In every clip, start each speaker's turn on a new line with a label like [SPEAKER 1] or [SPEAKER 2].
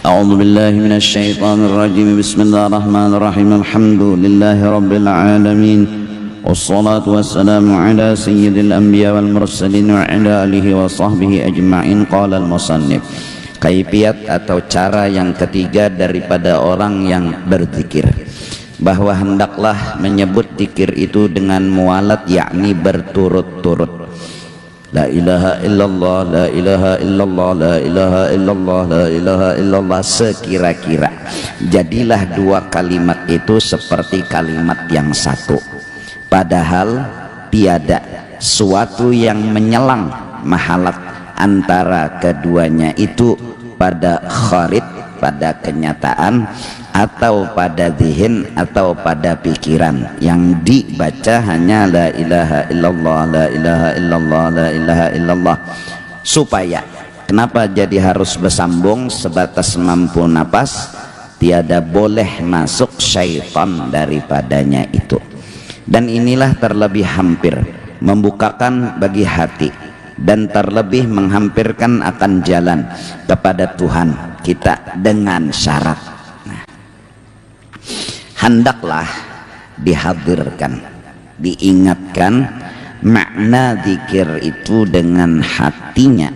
[SPEAKER 1] أعوذ بالله من الشيطان الرجيم. بسم الله الرحمن الرحيم. الحمد لله رب العالمين، والصلاة والسلام على سيد الأنبياء والمرسلين وعلى آله وصحبه أجمعين. قال المصنف, kaifiat atau cara yang ketiga daripada orang yang berzikir, bahwa hendaklah menyebut zikir itu dengan mualat, yakni berturut-turut. La ilaha illallah, la ilaha illallah, la ilaha illallah, la ilaha illallah, sekira-kira. Jadilah dua kalimat itu seperti kalimat yang satu, padahal tiada suatu yang menyelang mahalat antara keduanya itu pada kharid, pada kenyataan, atau pada zihin, atau pada pikiran. Yang dibaca hanya la ilaha illallah, la ilaha illallah, la ilaha illallah. Supaya kenapa jadi harus bersambung sebatas mampu napas? Tiada boleh masuk syaitan daripadanya itu. Dan inilah terlebih hampir membukakan bagi hati, dan terlebih menghampirkan akan jalan kepada Tuhan kita dengan syarat, hendaklah dihadirkan, diingatkan makna zikir itu dengan hatinya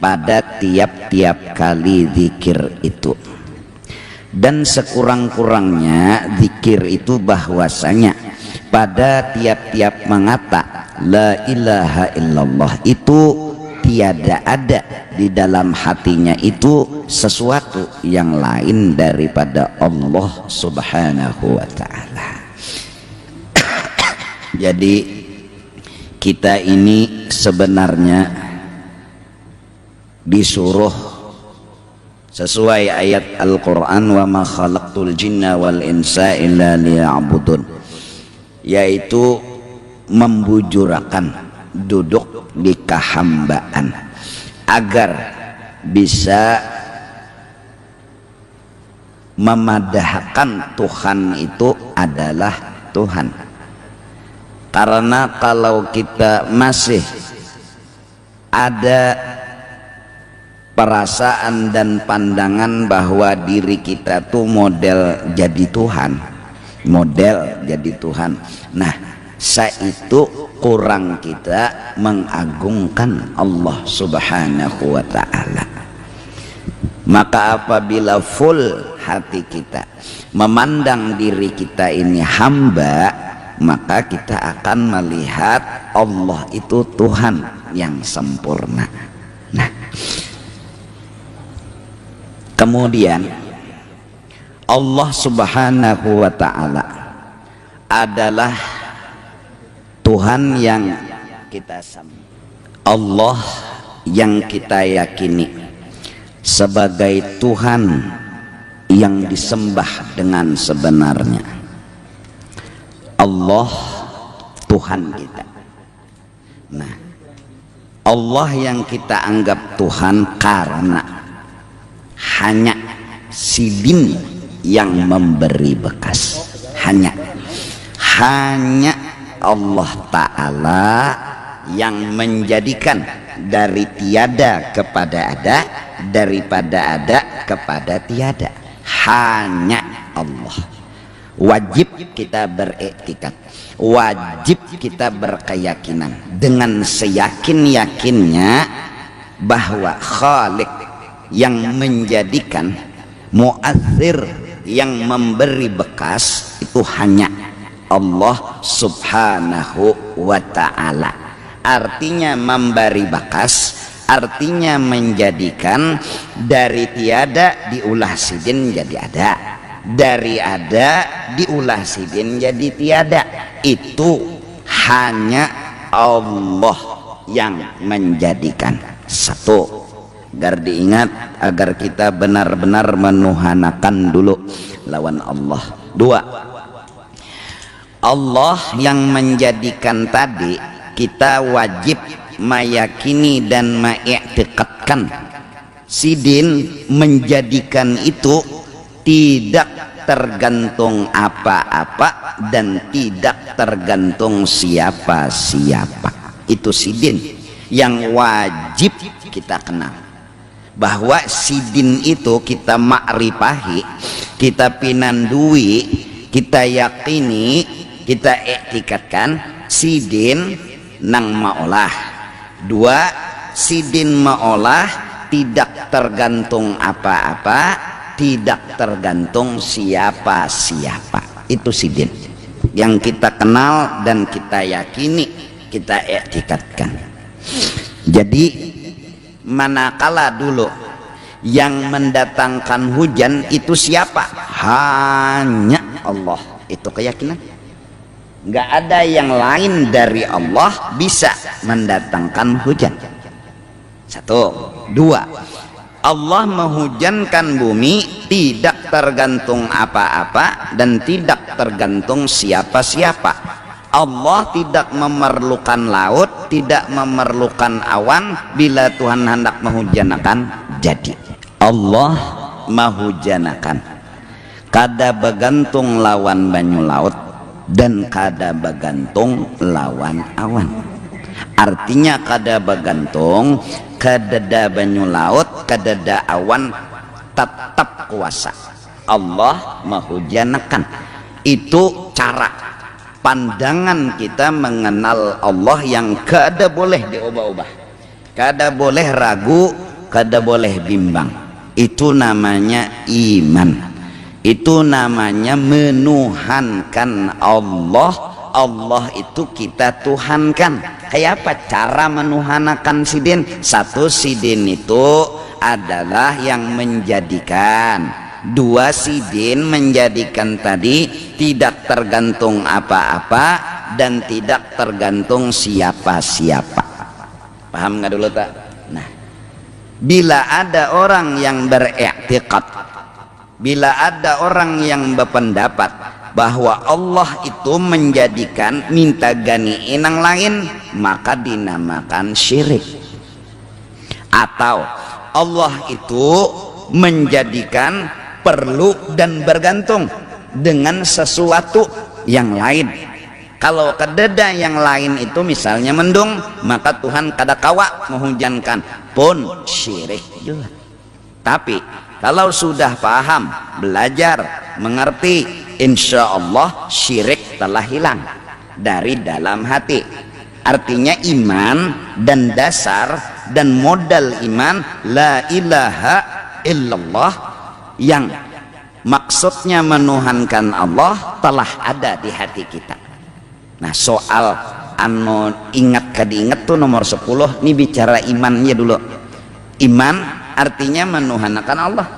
[SPEAKER 1] pada tiap-tiap kali zikir itu. Dan sekurang-kurangnya zikir itu bahwasanya pada tiap-tiap mengata la ilaha illallah itu tiada ada di dalam hatinya itu sesuatu yang lain daripada Allah Subhanahu wa ta'ala. Jadi kita ini sebenarnya disuruh sesuai ayat Al-Quran, wa ma khalaqtul jinna wal insa illa liya'budun, yaitu membujurakan duduk di kehambaan agar bisa memadahkan Tuhan itu adalah Tuhan. Karena kalau kita masih ada perasaan dan pandangan bahwa diri kita tuh model jadi Tuhan, nah itu kurang kita mengagungkan Allah Subhanahu wa ta'ala. Maka apabila full hati kita memandang diri kita ini hamba, maka kita akan melihat Allah itu Tuhan yang sempurna. Nah, kemudian Allah Subhanahu wa ta'ala adalah Tuhan yang kita sembah, Allah yang kita yakini sebagai Tuhan yang disembah dengan sebenarnya. Allah Tuhan kita. Nah, Allah yang kita anggap Tuhan karena hanya Sidin yang memberi bekas, hanya Allah Ta'ala yang menjadikan dari tiada kepada ada, daripada ada kepada tiada. Hanya Allah. Wajib kita beriktikad, wajib kita berkeyakinan dengan seyakin-yakinnya bahwa Khalik yang menjadikan, mu'athir yang memberi bekas itu hanya Allah Subhanahu wa ta'ala. Artinya memberi bekas, artinya menjadikan dari tiada diulah sidin jadi ada, dari ada diulah sidin jadi tiada. Itu hanya Allah yang menjadikan. Satu, agar diingat, agar kita benar-benar menuhanakan dulu lawan Allah. Dua, Allah yang menjadikan tadi kita wajib meyakini dan mengiktikadkan. Sidin menjadikan itu tidak tergantung apa-apa dan tidak tergantung siapa-siapa. Itu sidin yang wajib kita kenal.
[SPEAKER 2] bahwa sidin itu kita makrifahi, kita pinandui, kita yakini, kita iktikadkan sidin nang maolah. Dua, sidin maolah tidak tergantung apa-apa, tidak tergantung siapa-siapa. Itu sidin yang kita kenal dan kita yakini, kita iktikadkan. Jadi manakala dulu yang mendatangkan hujan itu siapa? Hanya Allah. Itu keyakinan. Nggak ada yang lain dari Allah bisa mendatangkan hujan. Satu. Dua, Allah menghujankan bumi tidak tergantung apa-apa dan tidak tergantung siapa-siapa. Allah tidak memerlukan laut, tidak memerlukan awan. Bila Tuhan hendak menghujanakan, jadi Allah menghujanakan. Kada begantung lawan banyu laut dan kada begantung lawan awan. Artinya kada begantung, kadada banyu laut, kadada awan, tetap kuasa Allah menghujanakan. Itu cara pandangan kita mengenal Allah yang kada boleh diubah-ubah, kada boleh ragu, kada boleh bimbang. Itu namanya iman, itu namanya menuhankan Allah. Allah itu kita tuhankan. Kayak apa cara menuhankan sidin? Satu, sidin itu adalah yang menjadikan. Dua, sidin menjadikan tadi tidak tergantung apa-apa dan tidak tergantung siapa-siapa. Paham nggak dulu tak? Nah, bila ada orang yang beriktikad, bila ada orang yang berpendapat bahwa Allah itu menjadikan minta gani inang lain, maka dinamakan syirik. Atau Allah itu menjadikan perlu dan bergantung dengan sesuatu yang lain. Kalau kededa yang lain itu misalnya mendung, maka Tuhan kada kawa menghujankan, pun syirik juga. Tapi kalau sudah paham, belajar, mengerti, insya Allah syirik telah hilang dari dalam hati. Artinya iman dan dasar dan modal iman la ilaha illallah, yang maksudnya menuhankan Allah, telah ada di hati kita. Nah, soal anu ingat kadiingat tuh nomor 10 ini bicara imannya dulu. Iman artinya menuhankan Allah.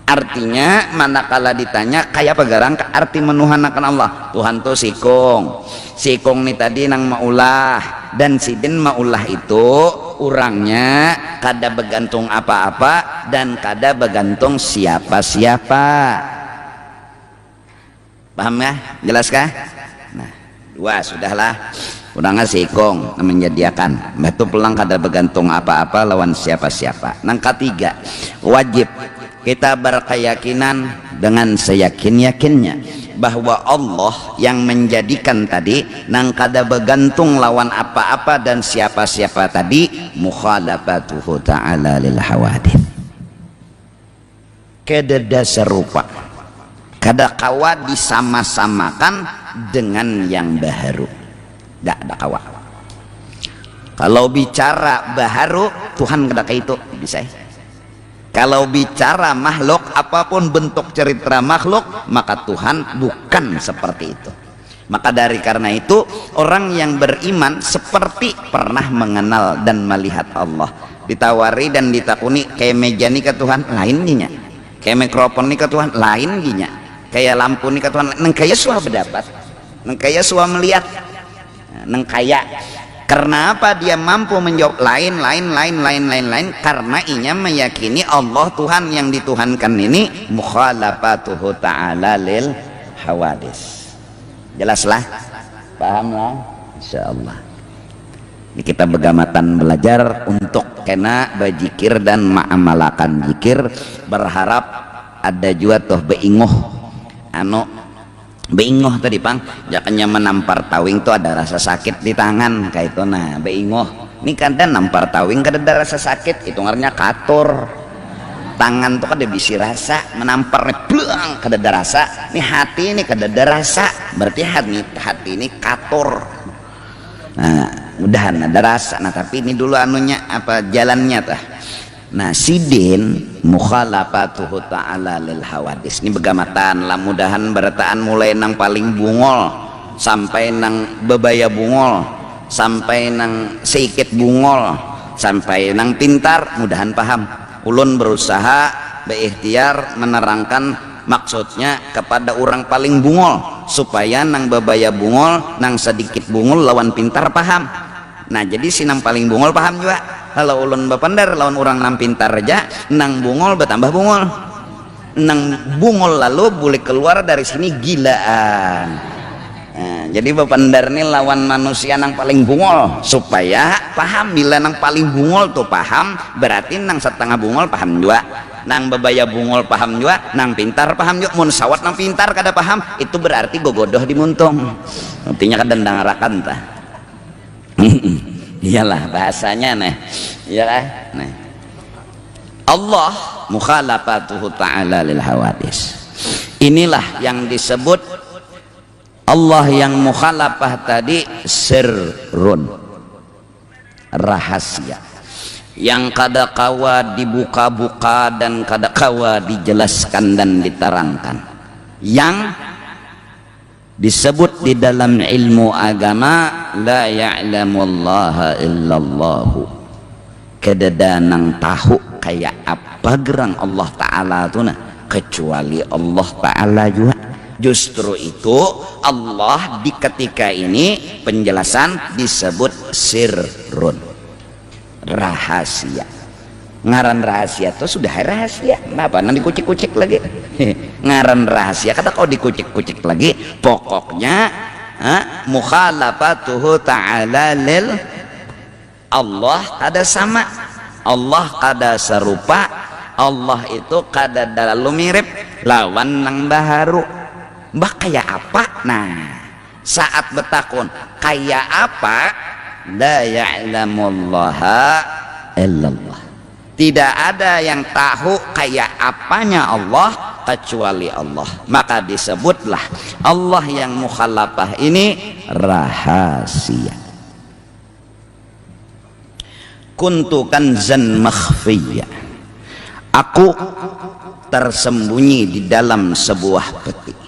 [SPEAKER 2] Artinya manakala ditanya kayak apa garang arti menuhankan Allah, Tuhan tuh sikung nih tadi nang maulah, dan sidin maulah itu orangnya kada bergantung apa-apa dan kada bergantung siapa-siapa. Paham ya? Jelas kah? Nah, dua sudahlah. Orangnya sikung menyediakan, batu pelang kada bergantung apa-apa lawan siapa-siapa. Nang ketiga, wajib kita berkeyakinan dengan seyakin-yakinnya bahwa Allah yang menjadikan tadi nang kada bergantung lawan apa-apa dan siapa-siapa tadi, mukhalafatuhu ta'ala lil hawadith, kada serupa, kada kawa disama-samakan dengan yang baharu. Tidak ada kawa. Kalau bicara baharu, Tuhan kada kayak itu bisa. Kalau bicara makhluk, apapun bentuk cerita makhluk, maka Tuhan bukan seperti itu. Maka dari karena itu, orang yang beriman seperti pernah mengenal dan melihat Allah. Ditawari dan ditakuni, kayak meja nih ke Tuhan, lain ginya. Kayak mikrofon nih ke Tuhan, lain ginya. Kayak lampu nih ke Tuhan, neng kaya suah berdapat, neng kaya suah melihat, neng kaya. Karena apa dia mampu menjawab lain, karena inya meyakini Allah Tuhan yang dituhankan ini mukhalafatuhu ta'ala lil hawadis. Jelaslah? Pahamlah? Insyaallah. Ini kita begamatan belajar untuk kena berzikir dan ma'amalakan zikir, berharap ada juga tuh beinguh beingoh tadi pang, jangannya menampar tawing tuh ada rasa sakit di tangan kayak itu. Nah beingoh ini kada nampar tawing kada ada rasa sakit, itu ngarnya katur. Tangan tuh kada bisi rasa, menampar blang kada ada rasa. Ini hati ini kada ada rasa, berarti hati ini katur. Nah, mudahan ada rasa. Nah, tapi ini dulu anunya apa jalannya tah. Nah, sidin mukhalafatuhu ta'ala lil hawadis. Ini begamatan lah, mudahan berataan mulai nang paling bungol sampai nang bebaya bungol, sampai nang sedikit bungol, sampai nang pintar, mudahan paham. Ulun berusaha berikhtiar menerangkan maksudnya kepada orang paling bungol supaya nang bebaya bungol, nang sedikit bungol lawan pintar paham. Nah, jadi si nang paling bungol paham juga. Kalau ulun bapandar lawan orang nang pintar aja, nang bungol bertambah bungol. Nang bungol lalu boleh keluar dari sini gilaan. Nah, jadi bapandar ini lawan manusia nang paling bungol supaya paham. Bila nang paling bungol tuh paham, berarti nang setengah bungol paham juga. Nang bebaya bungol paham juga, nang pintar paham juga. Mun sawat nang pintar kada paham, itu berarti gogodoh dimuntung. Artinya kada ndangarakan tah. Iyalah bahasanya nih, iyalah. Nah, Allah mukhalafatuhu ta'ala lil hawadis. Inilah yang disebut Allah yang mukhalafah tadi sirrun, rahasia yang kada kawa dibuka-buka dan kada kawa dijelaskan dan diterangkan, yang disebut di dalam ilmu agama la ya'lamullaha illallahu, kada nang tahu kayak apa gerang Allah Ta'ala tu nah kecuali Allah Ta'ala juga. Justru itu Allah di ketika ini penjelasan disebut sirrun, rahasia. Ngaran rahasia itu sudah rahasia, kenapa nanti kucik-kucik lagi. Ngaran rahasia kata kau dikucik-kucik lagi, pokoknya mukhalafatuhu ta'ala lil Allah kada sama, Allah kada serupa, Allah itu kada dalam mirip lawan nang baharu. Mbah kayak apa? Nah, saat betakun kayak apa, la ya'lamullaha illallah, tidak ada yang tahu kayak apanya Allah kecuali Allah. Maka disebutlah Allah yang mukhalafah ini rahasia. Kuntu kanzan makhfiyya, aku tersembunyi di dalam sebuah peti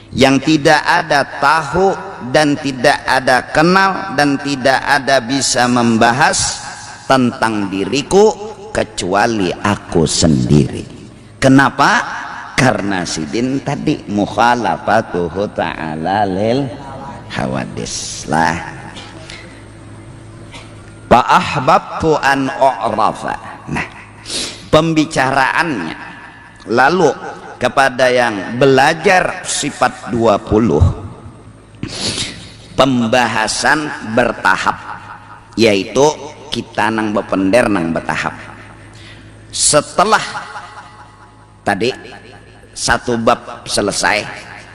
[SPEAKER 2] yang tidak ada tahu dan tidak ada kenal dan tidak ada bisa membahas tentang diriku kecuali aku sendiri. Kenapa? Karena sidin tadi mukhalafatuhu ta'ala lil hawadis lah. Fa ahbabtu an u'rafa. Nah, pembicaraannya lalu kepada yang belajar sifat 20, pembahasan bertahap, yaitu kita nang bepender nang bertahap. Setelah tadi satu bab selesai,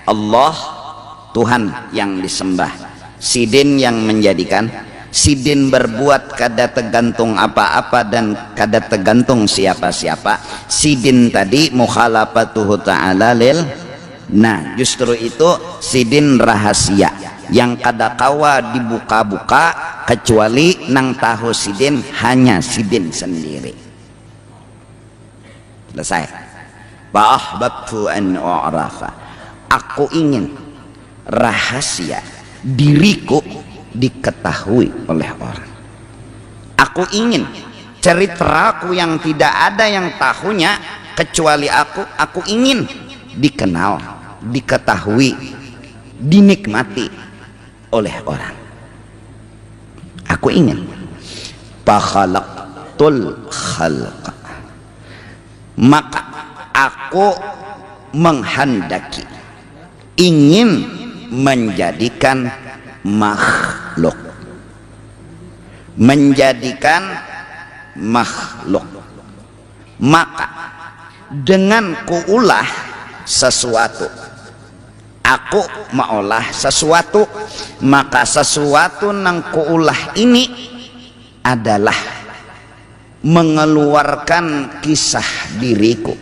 [SPEAKER 2] Allah Tuhan yang disembah, sidin yang menjadikan, sidin berbuat kada tergantung apa-apa dan kada tergantung siapa-siapa. Sidin tadi mukhalafatuhu ta'ala lil, nah justru itu sidin rahasia yang kada kawa dibuka-buka kecuali nang tahu sidin hanya sidin sendiri. Selesai. Fa ahbabtu an u'rafa, aku ingin rahasia diriku diketahui oleh orang. Aku ingin ceritaku yang tidak ada yang tahunya kecuali aku ingin dikenal, diketahui, dinikmati oleh orang. Aku ingin fakhalaqtul khalqa, maka aku menghendaki, ingin menjadikan makhluk, maka dengan kuulah sesuatu, aku maulah sesuatu, maka sesuatu nang kuulah ini adalah mengeluarkan kisah diriku,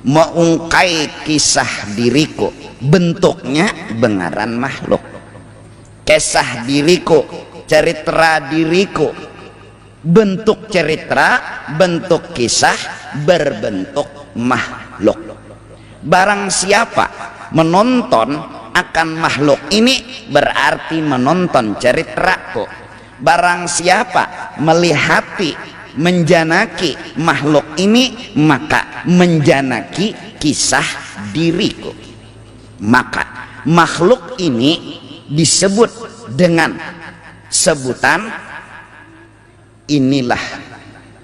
[SPEAKER 2] mengungkai kisah diriku, bentuknya bengaran makhluk. Kisah diriku, cerita diriku, bentuk cerita, bentuk kisah, berbentuk makhluk. Barang siapa menonton akan makhluk ini berarti menonton ceritaku. Barang siapa melihati, menjanaki makhluk ini, maka menjanaki kisah diriku. Maka makhluk ini disebut dengan sebutan inilah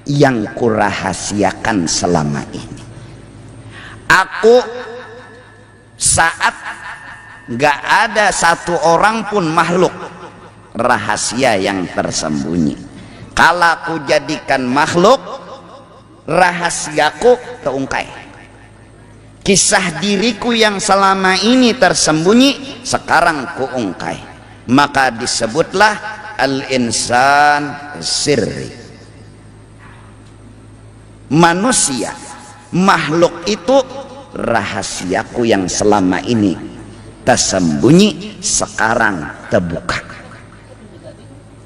[SPEAKER 2] yang kurahasiakan selama ini. Aku saat gak ada satu orang pun makhluk rahasia yang tersembunyi. Kalau aku jadikan makhluk, rahasiaku terungkai. Kisah diriku yang selama ini tersembunyi sekarang kuungkai. Maka disebutlah al-insan sirri. Manusia, makhluk itu rahasiaku yang selama ini tersembunyi sekarang terbuka,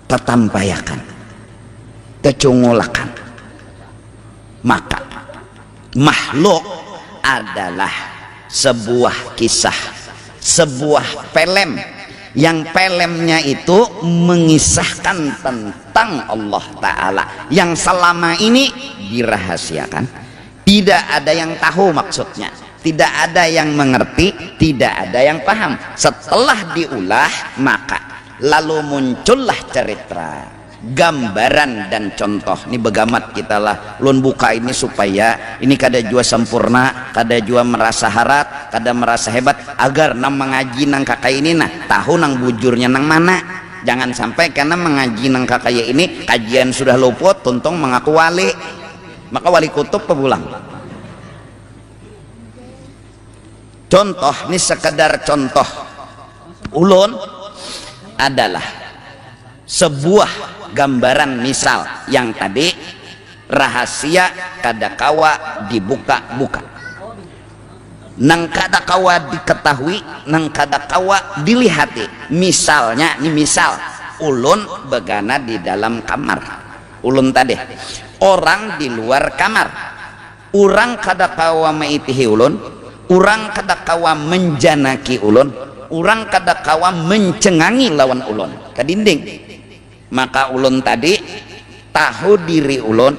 [SPEAKER 2] tertampayakan, tercungulakan. Maka makhluk adalah sebuah kisah, sebuah film yang filmnya itu mengisahkan tentang Allah Ta'ala yang selama ini dirahasiakan. Tidak ada yang tahu maksudnya, tidak ada yang mengerti, tidak ada yang paham. Setelah diulah maka lalu muncullah cerita, gambaran dan contoh. Ini begamat kita lah lun buka ini supaya ini kada jua sempurna, kada jua merasa harat, kada merasa hebat, agar nang mengaji nang kakak ini nah tahu nang bujurnya nang mana. Jangan sampai karena mengaji nang kakak ini kajian sudah luput tuntung mengaku wali, maka wali kutub pebulang. Contoh ini sekedar contoh. Ulun adalah sebuah gambaran misal yang tadi rahasia kada kawa dibuka-buka, nang kada kawa diketahui, nang kada kawa dilihati. Misalnya ini misal ulun begana di dalam kamar, ulun tadi orang di luar kamar, orang kada kawa maitihi ulun, orang kada kawa menjanaki ulun, orang kada kawa mencengangi lawan ulun ke dinding. Maka ulun tadi tahu diri ulun,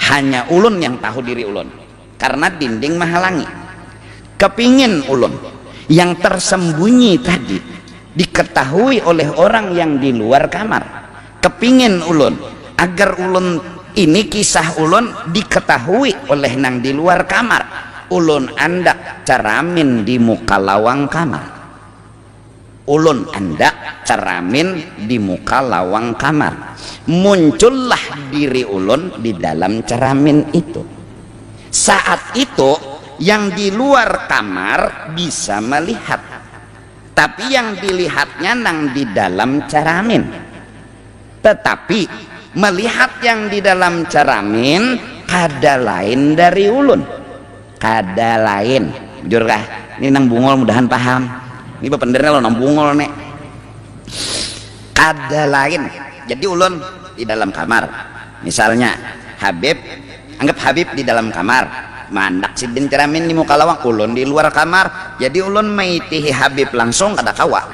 [SPEAKER 2] hanya ulun yang tahu diri ulun karena dinding menghalangi. Kepingin ulun yang tersembunyi tadi diketahui oleh orang yang di luar kamar. Kepingin ulun agar ulun ini kisah ulun diketahui oleh nang di luar kamar. Ulun andak ceramin di muka lawang kamar, ulun andak ceramin di muka lawang kamar. Muncullah diri ulun di dalam ceramin itu. Saat itu yang di luar kamar bisa melihat, tapi yang dilihatnya nang di dalam ceramin. Tetapi melihat yang di dalam ceramin kada lain dari ulun, kada lain. Jujur kah? Ini nang bungol mudahan paham. Ini bependernya lo nang bungol nek. Kada lain. Jadi ulun di dalam kamar. Misalnya Habib, anggap Habib di dalam kamar, mandak sidin ceramin di muka lawang, ulun di luar kamar. Jadi ulun maitihi Habib langsung kada kawa,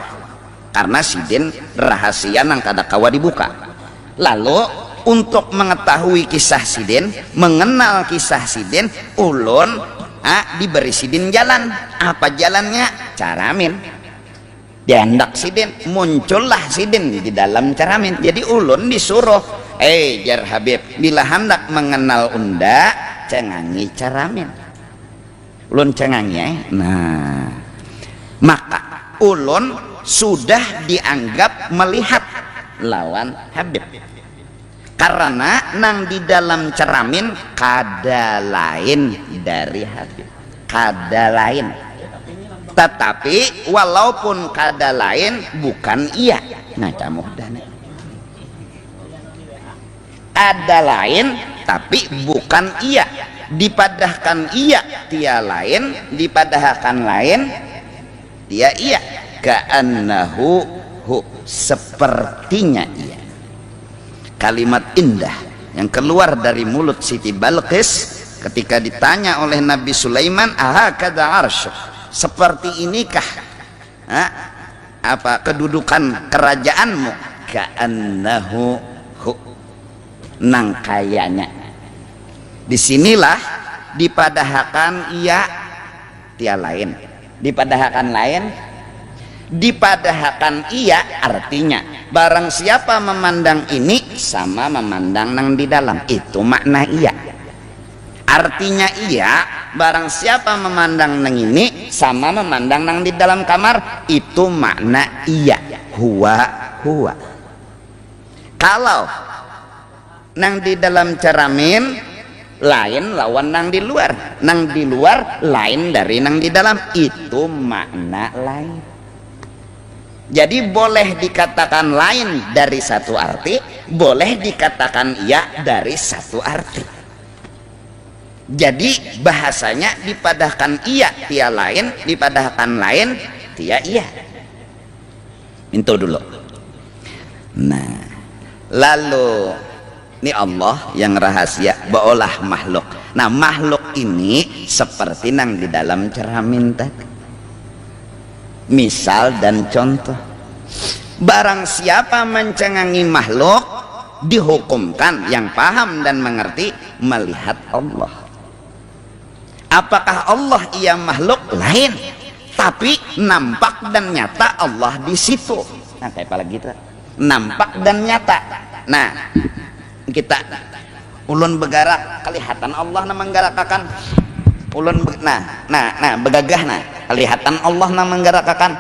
[SPEAKER 2] karena sidin rahasia nang kada kawa dibuka. Lalu untuk mengetahui kisah sidin, mengenal kisah sidin, ulun diberi sidin jalan. Apa jalannya? Ceramin. Diandak sidin, muncullah sidin di dalam ceramin. Jadi ulun disuruh, jar Habib, bila hendak mengenal unda, cengangi ceramin. Ulun cengangi, nah maka ulun sudah dianggap melihat lawan Habib, karena nang di dalam ceramin kada lain dari Habib, kada lain. Tetapi walaupun kada lain bukan iya. Nah kamu dah nih. ada lain tapi bukan iya, dipadahkan iya tia lain, dipadahkan lain dia iya. Ka'annahu hu, sepertinya iya. Kalimat indah yang keluar dari mulut Siti Balqis ketika ditanya oleh Nabi Sulaiman, ahakadha arsyuk, seperti inikah apa kedudukan kerajaanmu? Ka'annahu hu, nang kayanya. Disinilah dipadahkan iya tia lain, dipadahkan lain, dipadahkan iya artinya barang siapa memandang ini sama memandang nang di dalam, itu makna iya. Artinya iya, barang siapa memandang nang ini sama memandang nang di dalam kamar, itu makna iya. Huwa huwa. Kalau nang di dalam cermin lain lawan nang di luar lain dari nang di dalam, itu makna lain. Jadi boleh dikatakan lain dari satu arti, boleh dikatakan iya dari satu arti. Jadi bahasanya dipadahkan iya tia lain, dipadahkan lain tia iya. Minta dulu. Nah, lalu ini Allah yang rahasia beolah makhluk. Nah, makhluk ini seperti nang di dalam cermin tadi. Misal dan contoh, barang siapa mencengangi makhluk dihukumkan yang paham dan mengerti melihat Allah. Apakah Allah ia makhluk? Lain, tapi nampak dan nyata Allah di situ. Nah, kayak apa lagi itu? Nampak dan nyata. Nah, kita ulun bergerak kelihatan Allah na menggerakkan ulun nah begagah nah kelihatan Allah na menggerakkan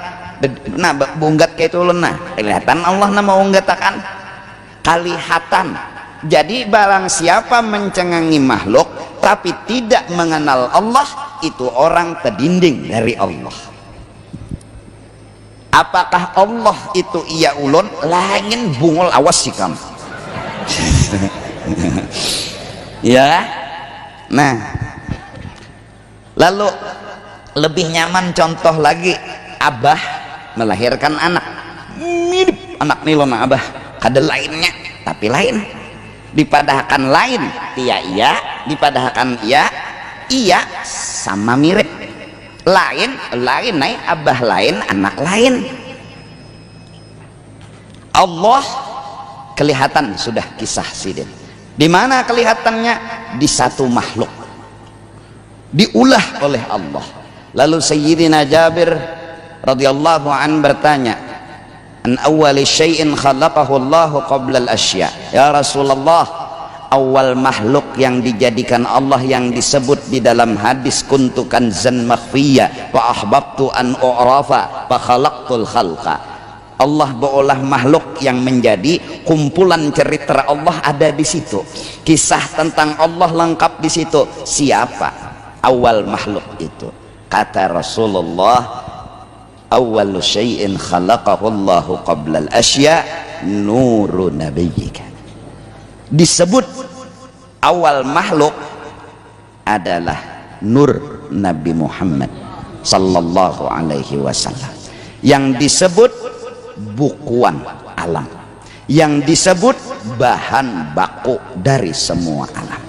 [SPEAKER 2] nah bunggat kayak itu ulun nah kelihatan Allah na mau nggatakan kelihatan. Jadi barang siapa mencengangi makhluk tapi tidak mengenal Allah, itu orang terdinding dari Allah. Apakah Allah itu iya ulun? Lain bungol, awas sih kamu. Ya, nah, lalu lebih nyaman contoh lagi, abah melahirkan anak, mirip anak nilona abah, kada lainnya, tapi lain, dipadahkan lain, tia iya, dipadahkan iya sama mirip, lain naik abah lain, anak lain. Allah kelihatan sudah kisah sidin. Di mana kelihatannya? Di satu makhluk, diulah oleh Allah. Lalu Sayyidina Jabir radhiyallahu an bertanya, an awwali syai'in khalaqahu Allah qabla al-asya. Ya Rasulullah, awal makhluk yang dijadikan Allah yang disebut di dalam hadis kuntu kanzan makhfiyya wa ahbabtu an u'rafa fa khalaqtul khalqa. Allah beolah makhluk yang menjadi kumpulan cerita Allah ada di situ. Kisah tentang Allah lengkap di situ. Siapa awal makhluk itu? Kata Rasulullah, awwalu syai'in khalaqahu Allahu qabla al-asya nuru nabiyyika. Disebut awal makhluk adalah nur Nabi Muhammad sallallahu alaihi wasallam. Yang disebut bukuan alam, yang disebut bahan baku dari semua alam.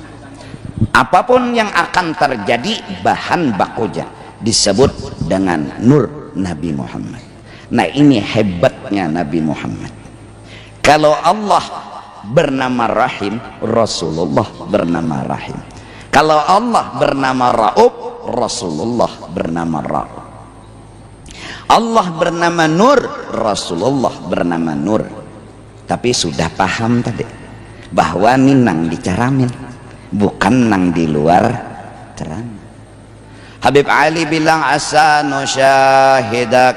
[SPEAKER 2] Apapun yang akan terjadi bahan bakunya disebut dengan nur Nabi Muhammad. Nah, ini hebatnya Nabi Muhammad. Kalau Allah bernama Rahim, Rasulullah bernama Rahim. Kalau Allah bernama Raub, Rasulullah bernama Raub. Allah bernama Nur, Rasulullah bernama Nur. Tapi sudah paham tadi bahwa ini nang dicaramin, bukan nang di luar cerana. Habib Ali bilang asanu syahidak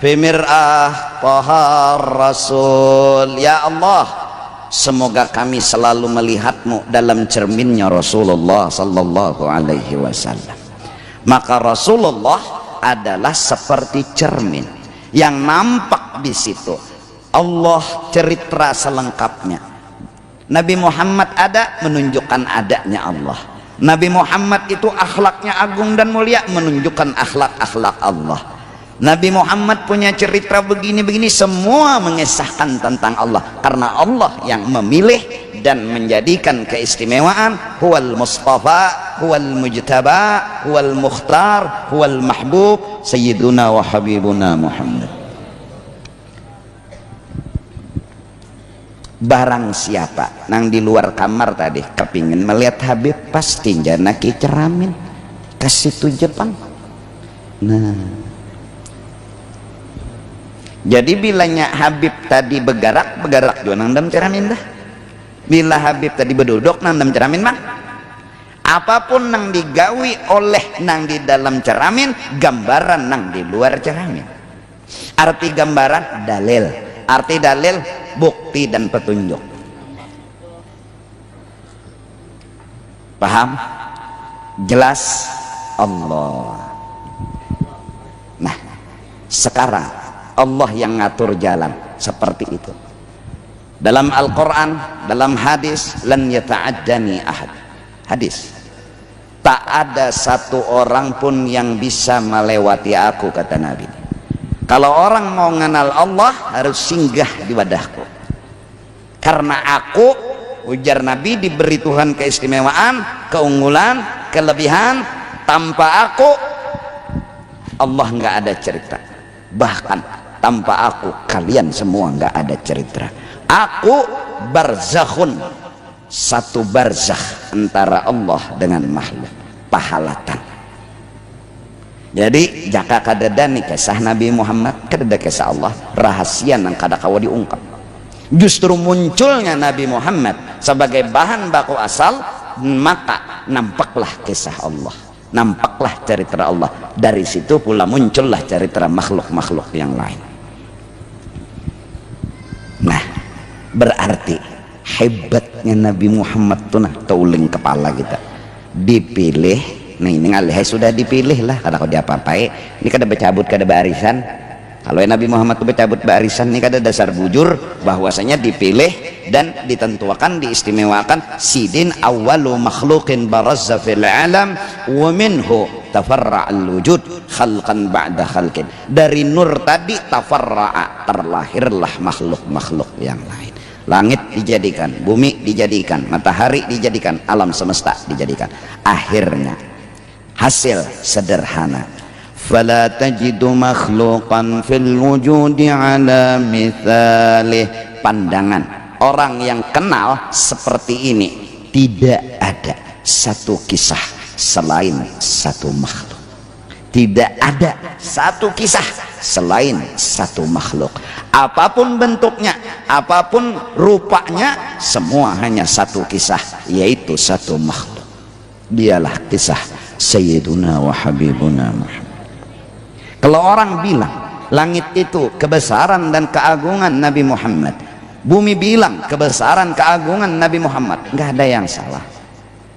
[SPEAKER 2] fi mir'ah tahar Rasul. Ya Allah, semoga kami selalu melihatmu dalam cerminnya Rasulullah sallallahu alaihi wasallam. Maka Rasulullah adalah seperti cermin yang nampak di situ. Allah cerita selengkapnya. Nabi Muhammad ada menunjukkan adanya Allah. Nabi Muhammad itu akhlaknya agung dan mulia, menunjukkan akhlak-akhlak Allah. Nabi Muhammad punya cerita begini-begini, semua mengisahkan tentang Allah, karena Allah yang memilih dan menjadikan keistimewaan. Huwal Mustafa, huwal Mujtaba, huwal Mukhtar, huwal Mahbub, Sayyiduna wa Habibuna Muhammad. Barang siapa nang di luar kamar tadi kepingin melihat Habib, pasti jana ki ceramin kasih tu Jepang. Nah, jadi bilanya Habib tadi bergerak juga nang dalam ceramin dah. Bila Habib tadi berduduk nang dalam ceramin mah, apapun nang digawi oleh nang di dalam ceramin, gambaran nang di luar ceramin. Arti gambaran dalil, arti dalil bukti dan petunjuk. Paham? Jelas? Allah. Nah, sekarang Allah yang ngatur jalan seperti itu. Dalam Al-Quran, dalam hadis, lan yata'addani ahad. Hadis, tak ada satu orang pun yang bisa melewati aku, kata Nabi. Kalau orang mau mengenal Allah, harus singgah di wadahku, karena aku, ujar Nabi, diberi Tuhan keistimewaan, keunggulan, kelebihan. Tanpa aku Allah nggak ada cerita, bahkan tanpa aku kalian semua nggak ada cerita. Aku barzakhun, satu barzakh antara Allah dengan makhluk, pahalatan. Jadi jaka kadadani kisah Nabi Muhammad, kadada kisah Allah, rahasia yang kada kawa diungkap. Justru munculnya Nabi Muhammad sebagai bahan baku asal, maka nampaklah kisah Allah, nampaklah cerita Allah. Dari situ pula muncullah cerita makhluk-makhluk yang lain. Nah, berarti hebatnya Nabi Muhammad tuh nah tauling kepala kita, dipilih. Nah ini ngalih sudah dipilih lah, karena kau diapa-apai ini kada bercabut kada barisan. Kalau Nabi Muhammad itu bercabut barisan, ini kada dasar bujur bahwasanya dipilih dan ditentukan, diistimewakan. Sidin awwalu makhluqin barazza fil alam wa minhu tafarra'al wujud khalqan ba'da khalqin. Dari nur tadi tafarra'a, terlahirlah makhluk-makhluk yang lain. Langit dijadikan, bumi dijadikan, matahari dijadikan, alam semesta dijadikan. Akhirnya hasil sederhana, fala tajidu makhluqan fil wujudi ala mithalih. Pandangan orang yang kenal seperti ini, tidak ada satu kisah selain satu makhluk. Tidak ada satu kisah selain satu makhluk. Apapun bentuknya, apapun rupanya, semua hanya satu kisah, yaitu satu makhluk. Dialah kisah Sayyiduna wa Habibuna Muhammad. Kalau orang bilang langit itu kebesaran dan keagungan Nabi Muhammad, bumi bilang kebesaran keagungan Nabi Muhammad, nggak ada yang salah.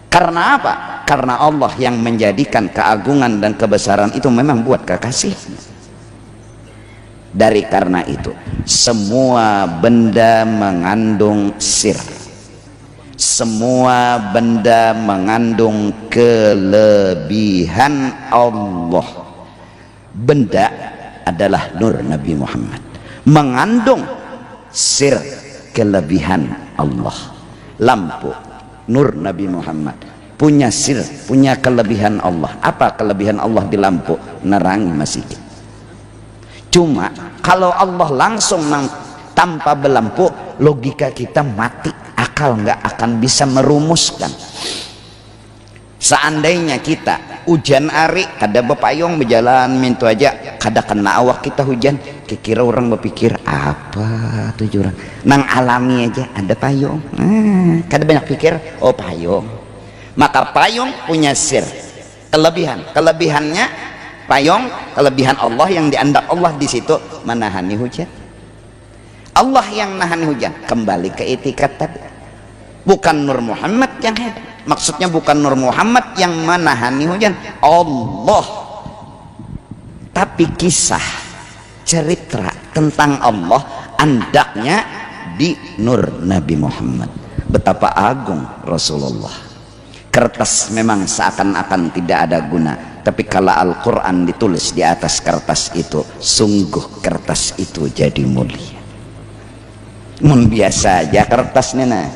[SPEAKER 2] Karena apa? Karena Allah yang menjadikan keagungan dan kebesaran itu memang buat kekasih. Dari karena itu semua benda mengandung sir, semua benda mengandung kelebihan Allah. Benda adalah nur Nabi Muhammad, mengandung sir kelebihan Allah. Lampu nur Nabi Muhammad punya sir, punya kelebihan Allah. Apa kelebihan Allah di lampu? Nerangi masjid. Cuma kalau Allah langsung tanpa berlampu, logika kita mati, akal nggak akan bisa merumuskan. Seandainya kita hujan ari kada bepayung berjalan mintu aja, kada kena awak kita hujan, kira orang berpikir apa tuh orang nang alami aja ada payung, kada banyak pikir oh payung. Maka payung punya sir, kelebihannya payung, kelebihan Allah yang diandak Allah di situ menahani hujan. Allah yang nahan hujan. Kembali ke etikat tadi, bukan Nur Muhammad yang hebat. Maksudnya bukan Nur Muhammad yang menahani hujan, Allah. Tapi kisah cerita tentang Allah andaknya di Nur Nabi Muhammad. betapa agung Rasulullah. Kertas memang seakan-akan tidak ada guna, tapi kalau Al-Quran ditulis di atas kertas itu, sungguh kertas itu jadi mulia. Mun biasa aja kertasnya nah,